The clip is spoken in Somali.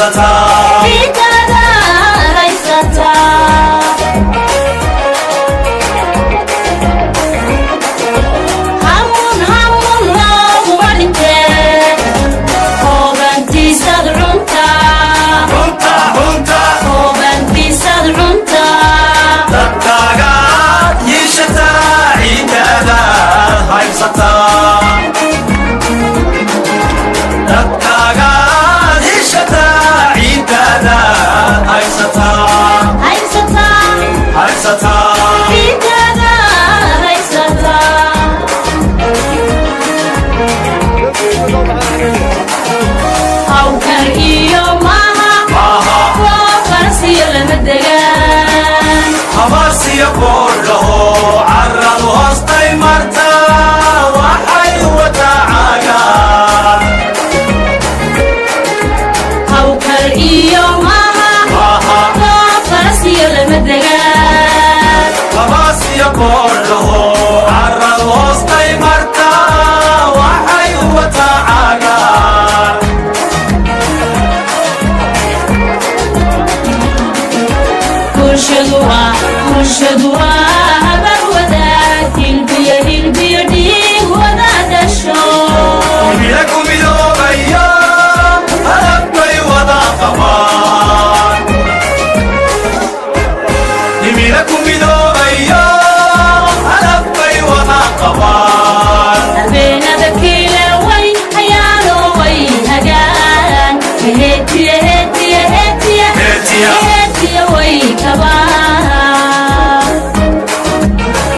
haysataa ciidada haysataa hamun loogu dhintee hoobantiisad cuntaa hoobantiisad cuntaa dadkaagaad yeeshataa ciidadaad haysataa dadkaagaad yeeshataa ciidadaad haysataa haysataa ciidada haysataa hawkar iyo maaha waa farsiyo lama degaan habaarsiya boodhaho carradu hoostay martaa waxay wataa caagaan hawkar iyo maaha waa farsiyo lama degaan habaarsiya boodhaho carradu hoostay martaa waxay wataa caagaan bulshadu waa